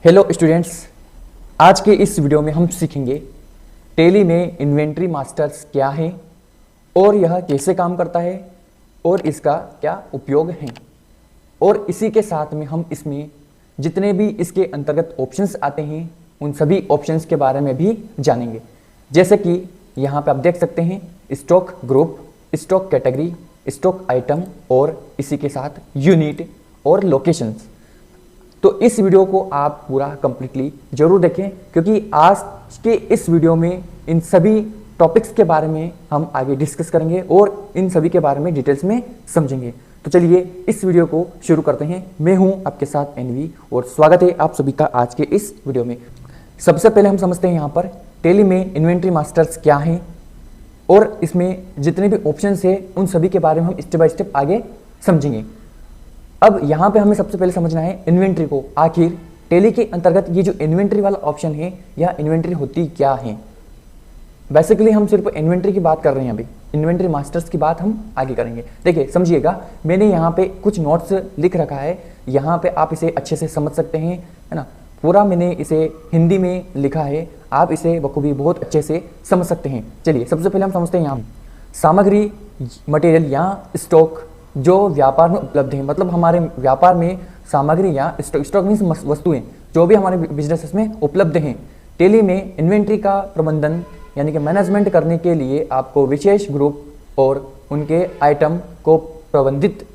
Hello students, आज के इस वीडियो में हम सीखेंगे टैली में इन्वेंट्री मास्टर्स क्या है और यह कैसे काम करता है और इसका क्या उपयोग है। और इसी के साथ में हम इसमें जितने भी इसके अंतर्गत ऑप्शंस आते हैं उन सभी ऑप्शंस के बारे में भी जानेंगे। जैसे कि यहाँ पे आप देख सकते हैं stock group, stock category, stock item और इसी के साथ यूनिट और लोकेशंस। तो इस वीडियो को आप पूरा कंप्लीटली जरूर देखें, क्योंकि आज के इस वीडियो में इन सभी टॉपिक्स के बारे में हम आगे डिस्कस करेंगे और इन सभी के बारे में डिटेल्स में समझेंगे। तो चलिए इस वीडियो को शुरू करते हैं। मैं हूं आपके साथ एनवी और स्वागत है आप सभी का आज के इस वीडियो में। सबसे पहले हम समझते हैं यहाँ पर टैली में इन्वेंट्री मास्टर्स क्या है और इसमें जितने भी ऑप्शंस है उन सभी के बारे में हम स्टेप बाय स्टेप आगे समझेंगे। अब यहाँ पे हमें सबसे पहले समझना है इन्वेंट्री को। आखिर टैली के अंतर्गत ये जो इन्वेंट्री वाला ऑप्शन है, यह इन्वेंट्री होती क्या है। बेसिकली हम सिर्फ इन्वेंट्री की बात कर रहे हैं, अभी इन्वेंट्री मास्टर्स की बात हम आगे करेंगे। देखिए समझिएगा, मैंने यहाँ पे कुछ नोट्स लिख रखा है, यहाँ पे आप इसे अच्छे से समझ सकते हैं, है ना। पूरा मैंने इसे हिंदी में लिखा है, आप इसे बखूबी बहुत अच्छे से समझ सकते हैं। चलिए सबसे पहले हम समझते हैं यहाँ सामग्री, मटेरियल या स्टॉक जो व्यापार में उपलब्ध है। मतलब हमारे व्यापार में सामग्री या स्टॉक मीन्स वस्तुएं जो भी हमारे बिजनेस में उपलब्ध हैं। टैली में इन्वेंट्री का प्रबंधन यानी कि मैनेजमेंट करने के लिए आपको विशेष ग्रुप और उनके आइटम को प्रबंधित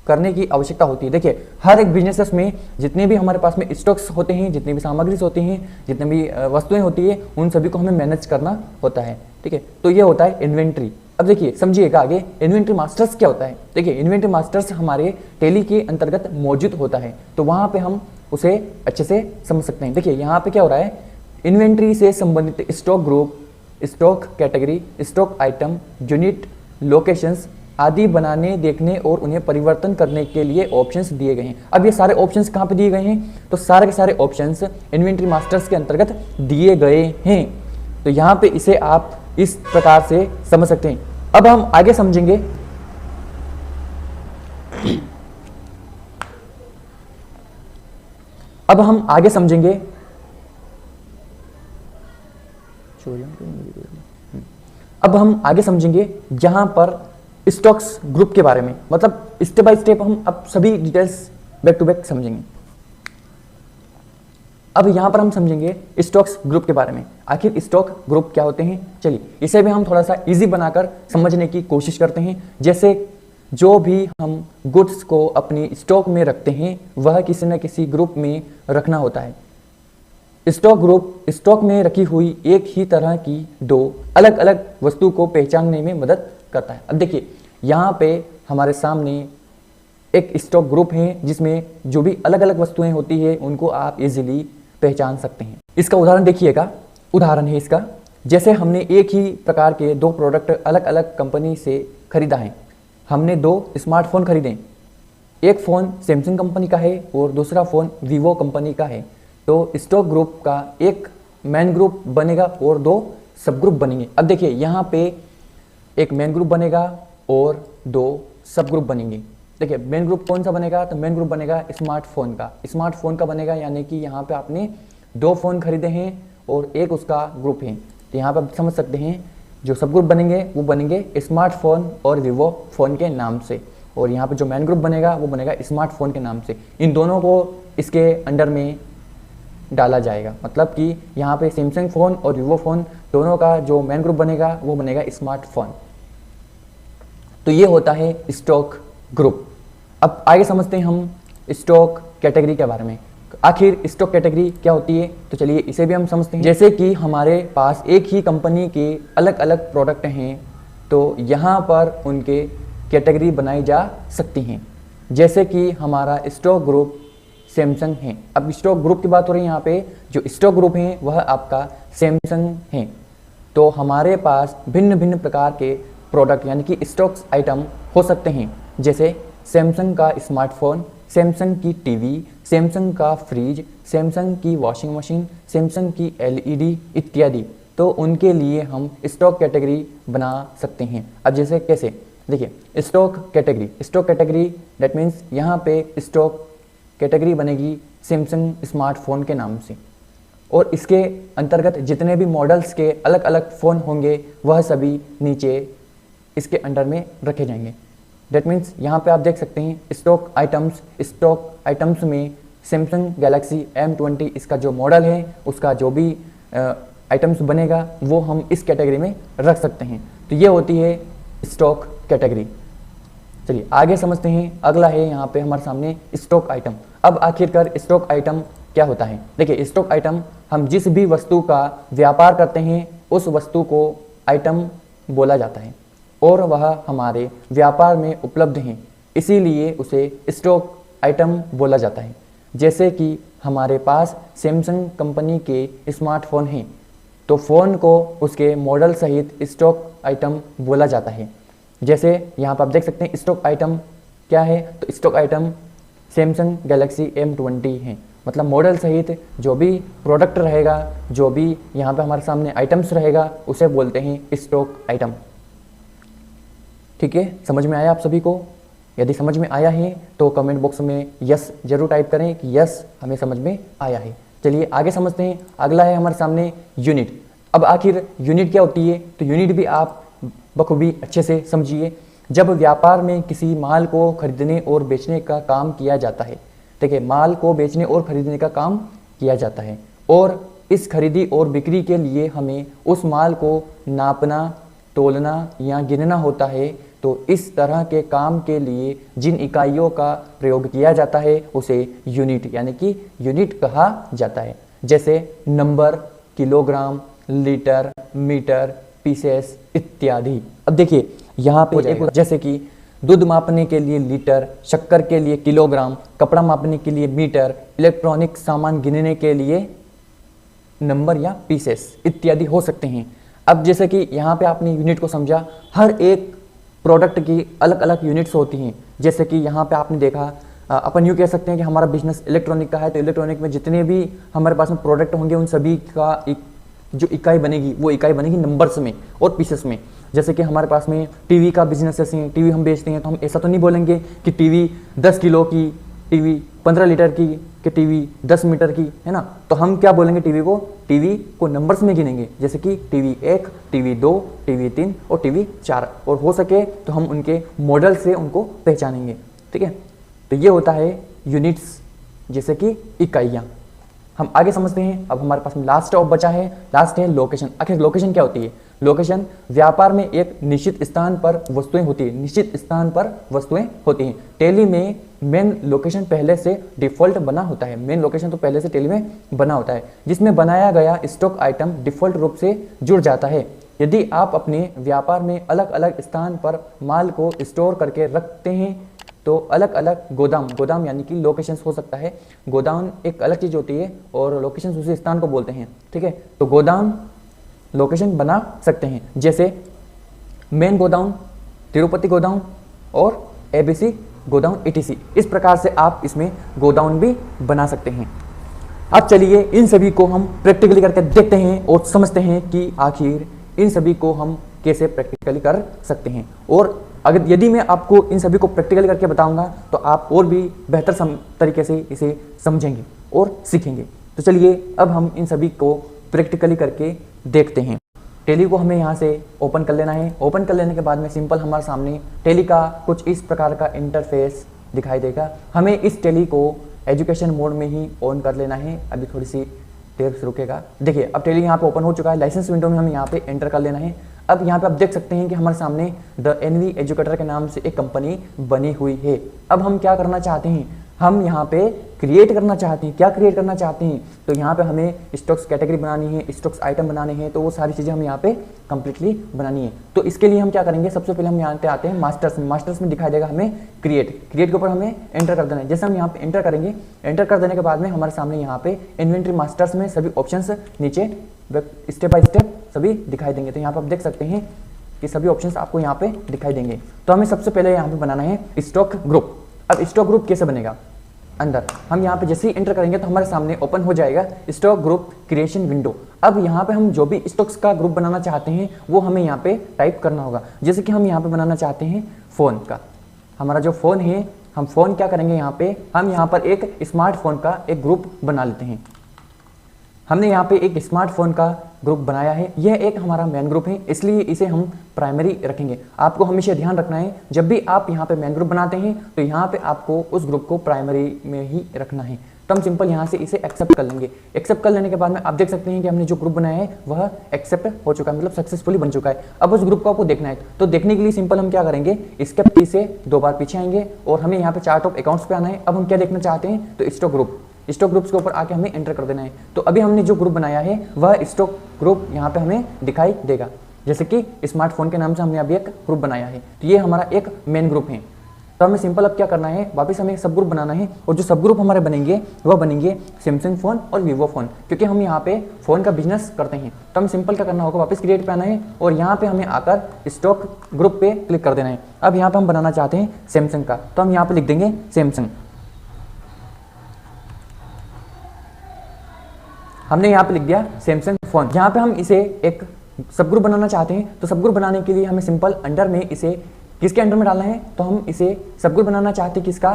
करने की आवश्यकता होती है। देखिए हर एक बिजनेसेस में जितने भी हमारे पास में स्टॉक्स होते हैं, जितनी भी सामग्री होती हैं, जितनी भी वस्तुएं होती है, उन सभी को हमें मैनेज करना होता है। ठीक है, तो ये होता है इन्वेंट्री। अब देखिए समझिएगा आगे इन्वेंट्री मास्टर्स क्या होता है। देखिए इन्वेंट्री मास्टर्स हमारे टैली के अंतर्गत मौजूद होता है, तो वहां पे हम उसे अच्छे से समझ सकते हैं। देखिए यहाँ पे क्या हो रहा है, इन्वेंट्री से संबंधित stock group, stock category, stock item, unit, locations आदि बनाने, देखने और उन्हें परिवर्तन करने के लिए ऑप्शंस दिए गए हैं। अब ये सारे ऑप्शंस कहाँ पे दिए गए हैं, तो सारे के सारे ऑप्शंस इन्वेंट्री मास्टर्स के अंतर्गत दिए गए हैं। तो यहाँ पे इसे आप इस प्रकार से समझ सकते हैं। अब हम आगे समझेंगे अब हम आगे समझेंगे यहां पर स्टॉक्स ग्रुप के बारे में। मतलब स्टेप बाय स्टेप हम अब सभी डिटेल्स बैक टू बैक समझेंगे। अब यहां पर हम समझेंगे स्टॉक्स ग्रुप के बारे में। आखिर स्टॉक ग्रुप क्या होते हैं, चलिए इसे भी हम थोड़ा सा इजी बनाकर समझने की कोशिश करते हैं। जैसे जो भी हम गुड्स को अपनी स्टॉक में रखते हैं वह किसी न किसी ग्रुप में रखना होता है। स्टॉक ग्रुप स्टॉक में रखी हुई एक ही तरह की दो अलग अलग वस्तु को पहचानने में मदद करता है। अब देखिए यहाँ पे हमारे सामने एक स्टॉक ग्रुप है जिसमें जो भी अलग अलग वस्तुएं होती है उनको आप इजीली पहचान सकते हैं। इसका उदाहरण देखिएगा, उदाहरण है इसका, जैसे हमने एक ही प्रकार के दो प्रोडक्ट अलग अलग कंपनी से खरीदा है। हमने दो स्मार्टफोन खरीदे, एक फ़ोन सैमसंग कंपनी का है और दूसरा फ़ोन वीवो कंपनी का है। तो स्टॉक ग्रुप का एक मेन ग्रुप बनेगा और दो सब ग्रुप बनेंगे। अब देखिए यहाँ पे एक मेन ग्रुप बनेगा और दो सब ग्रुप बनेंगे। देखिए मेन ग्रुप कौन सा बनेगा, तो मेन ग्रुप बनेगा स्मार्टफोन का बनेगा, यानी कि यहाँ पे आपने दो फ़ोन खरीदे हैं और एक उसका ग्रुप है। तो यहाँ पे आप समझ सकते हैं जो सब ग्रुप बनेंगे वो बनेंगे स्मार्टफोन और वीवो फ़ोन के नाम से, और यहाँ पे जो मेन ग्रुप बनेगा वो बनेगा स्मार्टफोन के नाम से। इन दोनों को इसके अंडर में डाला जाएगा। मतलब कि यहाँ पे सैमसंग फ़ोन और वीवो फ़ोन दोनों का जो मेन ग्रुप बनेगा वो बनेगा स्मार्टफोन। तो ये होता है स्टॉक ग्रुप। अब आगे समझते हैं हम स्टॉक कैटेगरी के बारे में। आखिर स्टॉक कैटेगरी क्या होती है, तो चलिए इसे भी हम समझते हैं। जैसे कि हमारे पास एक ही कंपनी के अलग अलग प्रोडक्ट हैं, तो यहाँ पर उनके कैटेगरी बनाई जा सकती हैं। जैसे कि हमारा स्टॉक ग्रुप सैमसंग है। अब स्टॉक ग्रुप की बात हो रही है, यहाँ पे जो स्टॉक ग्रुप है वह आपका सैमसंग है। तो हमारे पास भिन्न भिन्न प्रकार के प्रोडक्ट यानी कि स्टॉक्स आइटम हो सकते हैं। जैसे सैमसंग का स्मार्टफोन, सैमसंग की टीवी, सैमसंग का फ्रिज, सैमसंग की वॉशिंग मशीन, सैमसंग की एलईडी इत्यादि। तो उनके लिए हम स्टॉक कैटेगरी बना सकते हैं। अब जैसे कैसे, देखिए स्टॉक कैटेगरी दैट मीन्स यहाँ पे स्टॉक कैटेगरी बनेगी सैमसंग स्मार्टफोन के नाम से, और इसके अंतर्गत जितने भी मॉडल्स के अलग अलग फ़ोन होंगे वह सभी नीचे इसके अंडर में रखे जाएंगे। डेट मीन्स यहाँ पे आप देख सकते हैं स्टॉक आइटम्स में सैमसंग गैलेक्सी M20 इसका जो मॉडल है उसका जो भी आइटम्स बनेगा वो हम इस कैटेगरी में रख सकते हैं। तो ये होती है स्टॉक कैटेगरी। चलिए आगे समझते हैं। अगला है यहाँ पे हमारे सामने स्टॉक आइटम। अब आखिरकार स्टॉक आइटम क्या होता है? देखिए, स्टॉक आइटम हम जिस भी वस्तु का व्यापार करते हैं उस वस्तु को आइटम बोला जाता है और वह हमारे व्यापार में उपलब्ध हैं, इसीलिए उसे स्टॉक आइटम बोला जाता है। जैसे कि हमारे पास सैमसंग कंपनी के स्मार्टफोन हैं तो फ़ोन को उसके मॉडल सहित स्टॉक आइटम बोला जाता है। जैसे यहाँ पर आप देख सकते हैं स्टॉक आइटम क्या है, तो stock item Samsung Galaxy M20 है। मतलब मॉडल सहित जो भी प्रोडक्ट रहेगा, जो भी यहाँ पे हमारे सामने आइटम्स रहेगा उसे बोलते हैं स्टॉक आइटम। ठीक है, समझ में आया आप सभी को? यदि समझ में आया है तो कमेंट बॉक्स में यस जरूर टाइप करें कि यस हमें समझ में आया है। चलिए आगे समझते हैं। अगला है हमारे सामने यूनिट। अब आखिर यूनिट क्या होती है? तो यूनिट भी आप बखूबी अच्छे से समझिए। जब व्यापार में किसी माल को खरीदने और बेचने का काम किया जाता है, देखिए माल को बेचने और खरीदने का काम किया जाता है और इस खरीदी और बिक्री के लिए हमें उस माल को नापना, तोलना या गिनना होता है। तो इस तरह के काम के लिए जिन इकाइयों का प्रयोग किया जाता है उसे यूनिट यानी कि यूनिट कहा जाता है। जैसे number, kilogram, litre, metre, pieces इत्यादि। अब देखिए यहाँ पे एक जैसे कि दूध मापने के लिए लीटर, शक्कर के लिए किलोग्राम, कपड़ा मापने के लिए मीटर, इलेक्ट्रॉनिक सामान गिनने के लिए नंबर या पीसेस इत्यादि हो सकते हैं। अब जैसे कि यहाँ पे आपने यूनिट को समझा, हर एक प्रोडक्ट की अलग अलग यूनिट्स होती हैं। जैसे कि यहाँ पे आपने देखा, अपन यूँ कह सकते हैं कि हमारा बिजनेस इलेक्ट्रॉनिक का है तो इलेक्ट्रॉनिक में जितने भी हमारे पास में प्रोडक्ट होंगे उन सभी का जो इकाई बनेगी वो इकाई बनेगी नंबर्स में और पीसेस में। जैसे कि हमारे पास में टीवी का बिजनेस है, टीवी हम बेचते हैं तो हम ऐसा तो नहीं बोलेंगे कि टीवी 10 किलो की, टीवी 15 लीटर की, कि टीवी 10 मीटर की, है ना। तो हम क्या बोलेंगे, टीवी को नंबर्स में गिनेंगे। जैसे कि टीवी 1, टीवी 2, टीवी 3 और टीवी 4, और हो सके तो हम उनके मॉडल से उनको पहचानेंगे। ठीक है, तो ये होता है यूनिट्स, जैसे कि इकाइयाँ। हम आगे समझते हैं। अब हमारे पास में लास्ट ऑफ बचा है, लास्ट है लोकेशन। आखिर लोकेशन क्या होती है? लोकेशन व्यापार में एक निश्चित स्थान पर वस्तुएं होती है, निश्चित स्थान पर वस्तुएं होती हैं। टेली में मेन लोकेशन पहले से डिफॉल्ट बना होता है। मेन लोकेशन तो पहले से टेली में बना होता है, जिसमें बनाया गया स्टॉक आइटम डिफॉल्ट रूप से जुड़ जाता है। यदि आप अपने व्यापार में अलग अलग स्थान पर माल को स्टोर करके रखते हैं तो अलग अलग गोदाम यानी कि लोकेशंस हो सकता है। गोदाम एक अलग चीज़ होती है और लोकेशंस उसी स्थान को बोलते हैं। ठीक है, तो गोदाम लोकेशन बना सकते हैं, जैसे मेन गोदाम, तिरुपति गोदाम और ABC गोदाम ETC। इस प्रकार से आप इसमें गोदाम भी बना सकते हैं। अब चलिए इन सभी को हम प्रैक्टिकली करके देखते हैं और समझते हैं कि आखिर इन सभी को हम कैसे प्रैक्टिकली कर सकते हैं। और अगर यदि मैं आपको इन सभी को प्रैक्टिकली करके बताऊंगा तो आप और भी बेहतर तरीके से इसे समझेंगे और सीखेंगे। तो चलिए अब हम इन सभी को प्रैक्टिकली करके देखते हैं। टेली को हमें यहाँ से ओपन कर लेना है। ओपन कर लेने के बाद में सिंपल हमारे सामने टेली का कुछ इस प्रकार का इंटरफेस दिखाई देगा। हमें इस टेली को एजुकेशन मोड में ही ऑन कर लेना है। अभी थोड़ी सी देर से रुकेगा। देखिए अब टेली यहाँ पे ओपन हो चुका है। लाइसेंस विंडो में हमें यहाँ पे एंटर कर लेना है। अब यहाँ पे आप देख सकते हैं कि हमारे सामने द एनवी एजुकेटर के नाम से एक कंपनी बनी हुई है। अब हम क्या करना चाहते हैं, हम यहाँ पे क्रिएट करना चाहते हैं। क्या क्रिएट करना चाहते हैं, तो यहाँ पे हमें स्टॉक्स कैटेगरी बनानी है, स्टॉक्स आइटम बनाने हैं, तो वो सारी चीज़ें हम यहाँ पे कंप्लीटली बनानी है। तो इसके लिए हम क्या करेंगे, सबसे पहले हम यहाँ पे आते हैं मास्टर्स में दिखाई देगा हमें क्रिएट के ऊपर हमें एंटर कर देना है। जैसे हम यहाँ पे एंटर करेंगे, एंटर कर देने के बाद में हमारे सामने यहाँ पे इन्वेंट्री मास्टर्स में सभी ऑप्शंस नीचे स्टेप बाय स्टेप सभी दिखाई देंगे। तो यहाँ पे आप देख सकते हैं कि सभी ऑप्शंस आपको यहाँ पे दिखाई देंगे। तो हमें सबसे पहले यहाँ पे बनाना है स्टॉक ग्रुप। अब स्टॉक ग्रुप कैसे बनेगा, अंदर हम यहाँ पे जैसे ही एंटर करेंगे तो हमारे सामने ओपन हो जाएगा स्टॉक ग्रुप क्रिएशन विंडो। अब यहाँ पे हम जो भी स्टॉक्स का ग्रुप बनाना चाहते हैं वो हमें यहाँ पे टाइप करना होगा। जैसे कि हम यहाँ पे बनाना चाहते हैं फ़ोन का, हमारा जो फ़ोन है हम फ़ोन क्या करेंगे, यहाँ पे हम यहाँ पर एक स्मार्टफोन का एक ग्रुप बना लेते हैं। हमने यहाँ पे एक स्मार्टफोन का ग्रुप बनाया है, यह एक हमारा मेन ग्रुप है, इसलिए इसे हम प्राइमरी रखेंगे। आपको हमेशा ध्यान रखना है, जब भी आप यहाँ पे मेन ग्रुप बनाते हैं तो यहाँ पे आपको उस ग्रुप को प्राइमरी में ही रखना है। तो हम सिंपल यहाँ से इसे एक्सेप्ट कर लेंगे। एक्सेप्ट कर लेने के बाद में आप देख सकते हैं कि हमने जो ग्रुप बनाया है वह एक्सेप्ट हो चुका है, मतलब सक्सेसफुली बन चुका है। अब उस ग्रुप को आपको देखना है, तो देखने के लिए सिंपल हम क्या करेंगे, एस्केप की से 2 बार पीछे आएंगे और हमें यहाँ पे चार्ट ऑफ अकाउंट्स पे आना है। अब हम क्या देखना चाहते हैं, तो स्टॉक ग्रुप, स्टॉक ग्रुप्स के ऊपर आके हमें एंटर कर देना है। तो अभी हमने जो ग्रुप बनाया है वह स्टॉक ग्रुप यहाँ पे हमें दिखाई देगा, जैसे कि स्मार्टफोन के नाम से हमने अभी एक ग्रुप बनाया है। तो ये हमारा एक मेन ग्रुप है। तो हमें सिंपल अब क्या करना है, वापस हमें एक सब ग्रुप बनाना है, और जो सब ग्रुप हमारे बनेंगे वह बनेंगे सैमसंग फोन और वीवो फोन, क्योंकि हम यहाँ पे फोन का बिजनेस करते हैं। तो हम सिंपल क्या करना होगा, वापस क्रिएट पे आना है और यहाँ पे हमें आकर स्टॉक ग्रुप पे क्लिक कर देना है। अब यहाँ पे हम बनाना चाहते हैं सैमसंग का, तो हम यहाँ पे लिख देंगे सैमसंग। हमने यहाँ पे लिख दिया सैमसंग फोन। यहाँ पे हम इसे एक सब ग्रुप बनाना चाहते हैं, तो सब ग्रुप बनाने के लिए हमें सिंपल अंडर में इसे किसके अंडर में डालना है, तो हम इसे सब ग्रुप बनाना चाहते हैं किसका,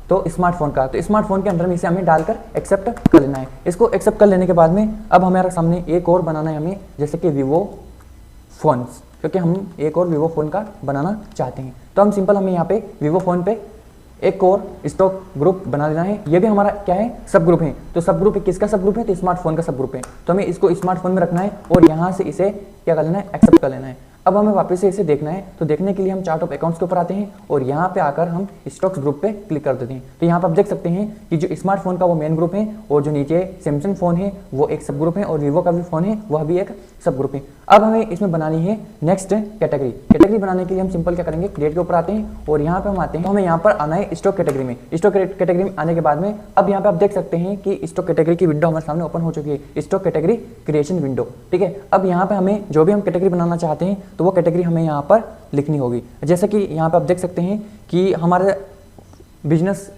तो स्मार्टफोन का। तो स्मार्टफोन के अंदर में इसे हमें डालकर एक्सेप्ट कर लेना है। इसको एक्सेप्ट कर लेने के बाद में अब हमारे सामने एक और बनाना है हमें, जैसे कि वीवो फोन्स, क्योंकि हम एक और वीवो फोन का बनाना चाहते हैं। तो हम सिंपल हमें यहाँ पे वीवो फोन पे एक और स्टॉक ग्रुप बना लेना है। ये भी हमारा क्या है, सब ग्रुप है। तो सब ग्रुप किसका सब ग्रुप है, तो स्मार्टफोन का सब ग्रुप है। तो हमें इसको स्मार्टफोन में रखना है और यहाँ से इसे क्या कर लेना है, एक्सेप्ट कर लेना है। अब हमें वापस से इसे देखना है, तो देखने के लिए हम चार्ट ऑफ अकाउंट्स के ऊपर आते हैं और यहाँ पे आकर हम स्टॉक्स ग्रुप पे क्लिक कर देते हैं। तो यहाँ पे आप देख सकते हैं कि जो स्मार्टफोन का वो मेन ग्रुप है और जो नीचे सैमसंग फोन है वो एक सब ग्रुप है और वीवो का भी फोन है वह भी एक सब ग्रुप है। अब हमें इसमें बनानी है नेक्स्ट कैटेगरी। कैटेगरी बनाने के लिए हम सिंपल क्या करेंगे, क्रिएट के ऊपर आते हैं और यहाँ पे हम आते हैं, तो हमें यहाँ पर आना है स्टॉक कैटेगरी में। स्टॉक कैटेगरी में आने के बाद में अब यहाँ पे आप देख सकते हैं कि स्टॉक कैटेगरी की विंडो हमारे सामने ओपन हो चुकी है, स्टॉक कैटेगरी क्रिएशन विंडो। ठीक है, अब यहाँ पे हमें जो भी हम कैटेगरी बनाना चाहते हैं तो वो कैटेगरी हमें यहाँ पर लिखनी होगी। जैसे कि यहाँ पे आप देख सकते हैं कि हमारा बिजनेस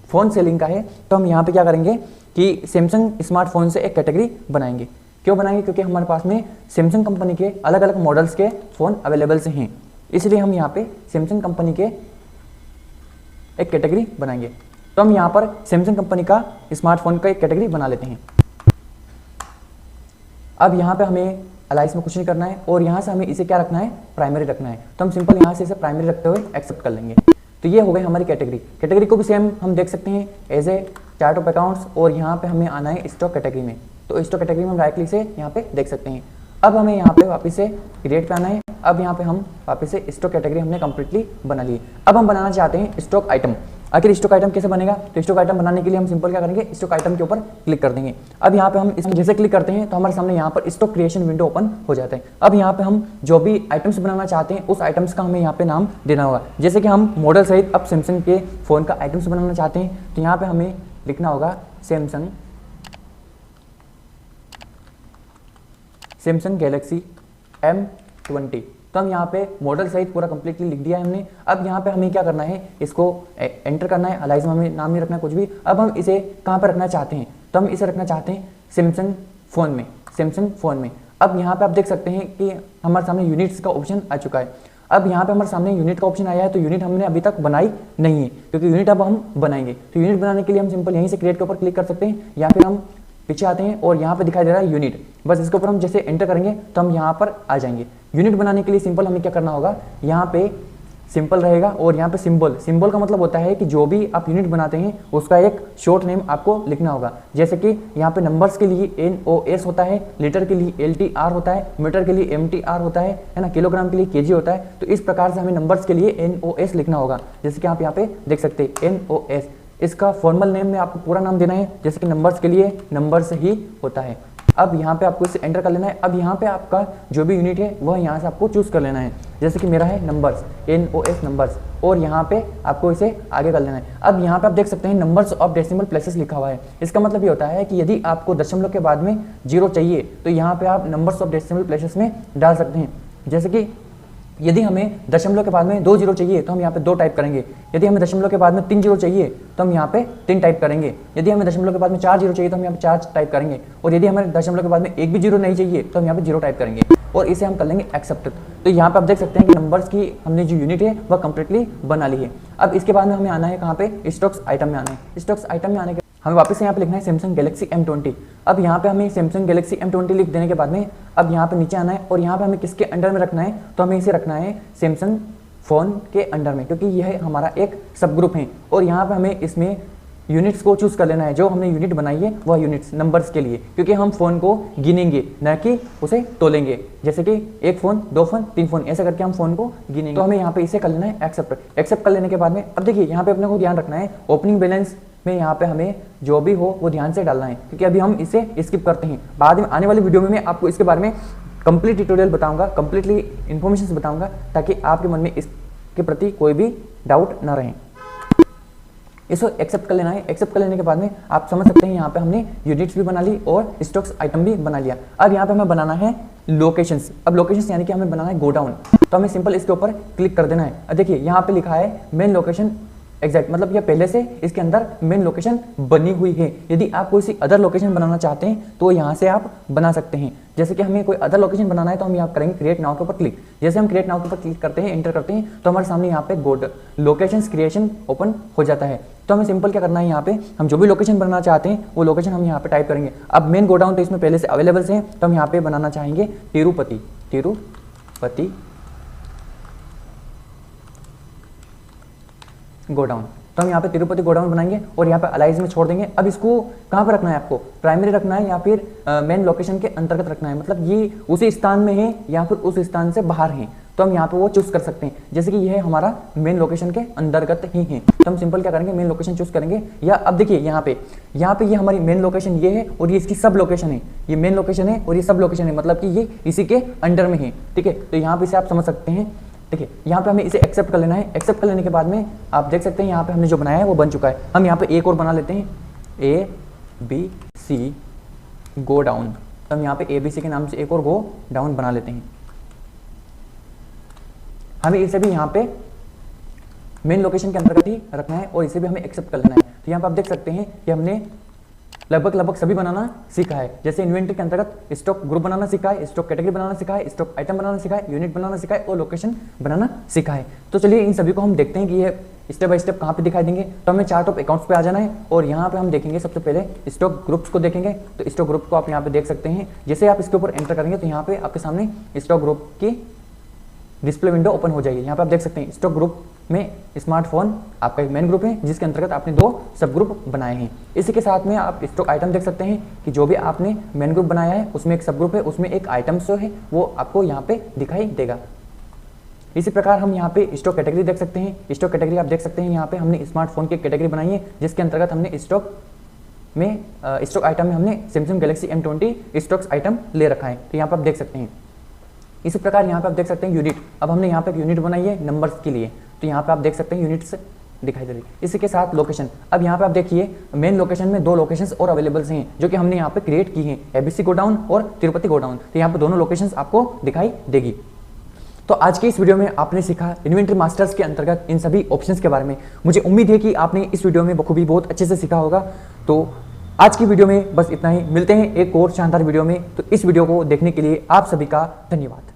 फोन सेलिंग का है, तो हम यहाँ पे क्या करेंगे कि सैमसंग स्मार्टफोन से एक कैटेगरी बनाएंगे। क्यों बनाएंगे, क्योंकि हमारे पास में सैमसंग कंपनी के अलग अलग मॉडल्स के फ़ोन अवेलेबल से हैं, इसलिए हम यहाँ पे सैमसंग कंपनी के एक कैटेगरी बनाएंगे। तो हम यहाँ पर सैमसंग कंपनी का स्मार्टफोन का एक कैटेगरी बना लेते हैं। अब यहाँ पे हमें अलाइस में कुछ नहीं करना है और यहाँ से हमें इसे क्या रखना है, प्राइमरी रखना है। तो हम सिंपल यहाँ से इसे प्राइमरी रखते हुए एक्सेप्ट कर लेंगे। तो ये हो गई हमारी कैटेगरी। कैटेगरी को भी सेम हम देख सकते हैं as a chart of accounts और यहाँ पे हमें आना है स्टॉक कैटेगरी में। तो स्टॉक कैटेगरी में हम राइट क्लिक से यहाँ पे देख सकते हैं। अब हमें यहाँ पे वापस से क्रिएट पे आना है। अब यहाँ पे हम वापस से स्टॉक कैटेगरी हमने कंप्लीटली बना ली। अब हम बनाना चाहते हैं स्टॉक आइटम। आखिर स्टॉक आइटम कैसे बनेगा, तो स्टॉक आइटम बनाने के लिए हम सिंपल क्या करेंगे, स्टॉक आइटम के ऊपर क्लिक कर देंगे। अब यहाँ पे हम इसमें जैसे क्लिक करते हैं तो हमारे सामने यहाँ पर स्टॉक क्रिएशन विंडो ओपन हो जाता है। अब यहाँ पे हम जो भी आइटम्स बनाना चाहते हैं उस आइटम्स का हमें यहाँ पे नाम देना होगा। जैसे कि हम मॉडल सहित अब सैमसंग के फोन का आइटम्स बनाना चाहते हैं, तो यहाँ पे हमें लिखना होगा सैमसंग गैलेक्सी M20। तो हम यहाँ पे मॉडल सहित पूरा कंप्लीटली लिख दिया है हमने। अब यहाँ पे हमें क्या करना है, इसको एंटर करना है। अलाइज में हमें नाम नहीं रखना कुछ भी। अब हम इसे कहाँ पर रखना चाहते हैं, तो हम इसे रखना चाहते हैं सैमसंग फोन में, सैमसंग फोन में। अब यहाँ पे आप देख सकते हैं कि हमारे सामने यूनिट्स का ऑप्शन आ चुका है। अब यहाँ पे हमारे सामने यूनिट का ऑप्शन आया है, तो यूनिट हमने अभी तक बनाई नहीं है, क्योंकि यूनिट अब हम बनाएंगे। तो यूनिट बनाने के लिए हम सिंपल यहीं से क्रिएट के ऊपर क्लिक कर सकते हैं, या फिर हम पीछे आते हैं और यहाँ पे दिखाई दे रहा है यूनिट। बस इसके ऊपर हम जैसे एंटर करेंगे तो हम यहाँ पर आ जाएंगे। यूनिट बनाने के लिए सिंपल हमें क्या करना होगा, यहाँ पे सिंपल रहेगा और यहाँ पे सिंबल का मतलब होता है कि जो भी आप यूनिट बनाते हैं उसका एक शॉर्ट नेम आपको लिखना होगा। जैसे कि यहाँ पे नंबर्स के लिए NOS होता है, लीटर के लिए LTR होता है, मीटर के लिए MTR होता है ना, किलोग्राम के लिए KG होता है। तो इस प्रकार से हमें नंबर्स के लिए NOS लिखना होगा। जैसे कि आप यहाँ पे देख सकते हैं NOS। इसका फॉर्मल नेम में आपको पूरा नाम देना है, जैसे कि नंबर्स के लिए नंबर्स ही होता है। अब यहाँ पे आपको इसे एंटर कर लेना है। अब यहाँ पे आपका जो भी यूनिट है वह यहाँ से आपको चूज कर लेना है। जैसे कि मेरा है नंबर्स, NOS नंबर्स, और यहाँ पे आपको इसे आगे कर लेना है। अब यहाँ पे आप देख सकते हैं नंबर्स ऑफ डेसिमल प्लेसेस लिखा हुआ है। इसका मतलब ये होता है कि यदि आपको दशमलव के बाद में 0 चाहिए तो यहाँ पे आप नंबर्स ऑफ डेसिमल प्लेसेस में डाल सकते हैं। जैसे कि यदि हमें दशमलव के बाद में 2 जीरो चाहिए तो हम यहाँ पे 2 टाइप करेंगे। यदि हमें दशमलव के बाद में 3 जीरो चाहिए तो हम यहाँ पे 3 टाइप करेंगे। यदि हमें दशमलव के बाद में 4 जीरो चाहिए तो हम यहाँ पे 4 टाइप करेंगे। और यदि हमें दशमलव के बाद में एक भी जीरो नहीं चाहिए तो हम यहाँ पे 0 टाइप करेंगे और इसे हम कर लेंगे एक्सेप्ट। तो यहाँ पे आप देख सकते हैं कि नंबर्स की हमने जो यूनिट है वह कंप्लीटली बना ली है। अब इसके बाद में हमें आना है कहाँ पे, स्टॉक्स आइटम में आना है। स्टॉक्स आइटम में आने के हमें वापस से यहाँ पे लिखना है सैमसंग गैलेक्सी M20। अब यहाँ पे हमें सैमसंग गैलेक्सी M20 लिख देने के बाद में अब यहाँ पे नीचे आना है और यहाँ पे हमें किसके अंडर में रखना है, तो हमें इसे रखना है सैमसंग फोन के अंडर में, क्योंकि यह हमारा एक सब ग्रुप है। और यहाँ पे हमें इसमें यूनिट्स को चूज कर लेना है, जो हमने यूनिट बनाई है वह यूनिट्स नंबर्स के लिए, क्योंकि हम फोन को गिनेंगे न कि उसे तोलेंगे। जैसे कि 1 फोन 2 फोन 3 फोन ऐसे करके हम फोन को गिनेंगे। तो हमें यहाँ पे इसे कर लेना है एक्सेप्ट। एक्सेप्ट कर लेने के बाद में अब देखिए यहाँ पे अपने को ध्यान रखना है ओपनिंग बैलेंस में यहाँ पे हमें जो भी हो वो ध्यान से डालना है, क्योंकि अभी हम इसे स्किप करते हैं। बाद में आने वाली वीडियो में मैं आपको इसके बारे में कंप्लीट ट्यूटोरियल बताऊंगा, कंप्लीटली इन्फॉर्मेशन बताऊंगा, ताकि आपके मन में इसके प्रति कोई भी डाउट ना रहे। इसको एक्सेप्ट कर लेना है। एक्सेप्ट कर लेने के बाद में आप समझ सकते हैं यहाँ पे हमने यूनिट्स भी बना ली और स्टॉक्स आइटम भी बना लिया। अब यहाँ पे हमें बनाना है लोकेशंस। अब लोकेशंस यानी कि हमें बनाना है गोडाउन। तो हमें सिंपल इसके ऊपर क्लिक कर देना है। अब देखिए यहाँ पे लिखा है मेन लोकेशन एग्जैक्ट, मतलब ये पहले से इसके अंदर मेन लोकेशन बनी हुई है। यदि आप कोई सी अदर लोकेशन बनाना चाहते हैं तो यहाँ से आप बना सकते हैं। जैसे कि हमें कोई अदर लोकेशन बनाना है तो हम यहाँ करेंगे क्रिएट नाउ के ऊपर क्लिक। जैसे हम क्रिएट नाउ के ऊपर क्लिक करते हैं, एंटर करते हैं, तो हमारे सामने यहाँ पे गोड लोकेशन क्रिएशन ओपन हो जाता है। तो हमें सिंपल क्या करना है, यहाँ पे हम जो भी लोकेशन बनाना चाहते हैं वो लोकेशन हम यहाँ पे टाइप करेंगे। अब मेन गोडाउन तो इसमें पहले से अवेलेबल है, तो हम यहाँ पे बनाना चाहेंगे तिरुपति गोडाउन। तो हम यहाँ पे तिरुपति गोडाउन बनाएंगे और यहाँ पे अलाइज में छोड़ देंगे। अब इसको कहाँ पर रखना है, आपको प्राइमरी रखना है या फिर मेन लोकेशन के अंतर्गत रखना है, मतलब ये उसी स्थान में है या फिर उस स्थान से बाहर है, तो हम यहाँ पे वो चूज कर सकते हैं। जैसे कि यह हमारा मेन लोकेशन के अंतर्गत ही है, तो हम सिंपल क्या करेंगे, मेन लोकेशन चूज करेंगे। या अब देखिए यहाँ पे ये हमारी मेन लोकेशन ये है और ये इसकी सब लोकेशन है। ये मेन लोकेशन है और ये सब लोकेशन है, मतलब कि ये इसी के अंडर में है। ठीक है, तो यहाँ पे इसे आप समझ सकते हैं। ठीक है, यहाँ पे हमें इसे एक्सेप्ट कर लेना है। एक्सेप्ट कर लेने के बाद में आप देख सकते हैं यहाँ पे हमने जो बनाया है वो बन चुका है। हम यहाँ पे एक और बना लेते हैं, ABC गो डाउन। तो हम यहाँ पे ABC के नाम से एक और गो डाउन बना लेते हैं। हमें इसे भी यहाँ पे मेन लोकेशन के अंतर्गत ही रखना है और इसे भी हमें एक्सेप्ट कर लेना है। तो यहाँ पे आप देख सकते हैं कि हमने लगभग सभी बनाना सीखा है। जैसे इन्वेंटरी के अंतर्गत स्टॉक ग्रुप बनाना सीखा है, स्टॉक कैटेगरी बनाना सीखा है, स्टॉक आइटम बनाना सीखा है, यूनिट बनाना सीखा है और लोकेशन बनाना सीखा है। तो चलिए इन सभी को हम देखते हैं कि ये स्टेप बाय स्टेप कहाँ पे दिखाई देंगे। तो हमें चार्ट ऑफ अकाउंट्स पे आ जाना है और यहाँ पे हम देखेंगे सबसे पहले स्टॉक ग्रुप्स को देखेंगे। तो स्टॉक ग्रुप को आप यहाँ पे देख सकते हैं। जैसे आप इसके ऊपर एंटर करेंगे तो यहाँ पे आपके सामने स्टॉक ग्रुप की डिस्प्ले विंडो ओपन हो जाएगी। यहाँ पे आप देख सकते हैं स्टॉक ग्रुप में स्मार्टफोन आपका एक मेन ग्रुप है, जिसके अंतर्गत आपने 2 सब ग्रुप बनाए हैं। इसी के साथ में आप स्टॉक आइटम देख सकते हैं कि जो भी आपने मेन ग्रुप बनाया है उसमें एक सब ग्रुप है, उसमें एक आइटम जो है वो आपको यहाँ पे दिखाई देगा। इसी प्रकार हम यहाँ पे स्टॉक कैटेगरी देख सकते हैं। स्टॉक कैटेगरी आप देख सकते हैं यहाँ पे हमने स्मार्टफोन की कैटेगरी बनाई है, जिसके अंतर्गत हमने स्टॉक आइटम में हमने Samsung Galaxy M20 stocks item ले रखा है। तो यहाँ पे आप देख सकते हैं। इसी प्रकार यहाँ पे आप देख सकते हैं यूनिट। अब हमने यहाँ पे एक यूनिट बनाई है नंबर्स के लिए, तो यहाँ पे आप देख सकते हैं यूनिट्स दिखाई दे रही है। इसी के साथ लोकेशन। अब यहाँ पे आप देखिए मेन लोकेशन में 2 लोकेशंस और अवेलेबल्स हैं, जो कि हमने यहाँ पे क्रिएट की हैं, ABC गोडाउन और तिरुपति गोडाउन। तो यहाँ पे दोनों लोकेशंस आपको दिखाई देगी। तो आज के इस वीडियो में आपने सीखा इन्वेंटरी मास्टर्स के अंतर्गत इन सभी ऑप्शंस के बारे में। मुझे उम्मीद है कि आपने इस वीडियो में बखूबी बहुत अच्छे से सीखा होगा। तो आज की वीडियो में बस इतना ही। मिलते हैं एक और शानदार वीडियो में। तो इस वीडियो को देखने के लिए आप सभी का धन्यवाद।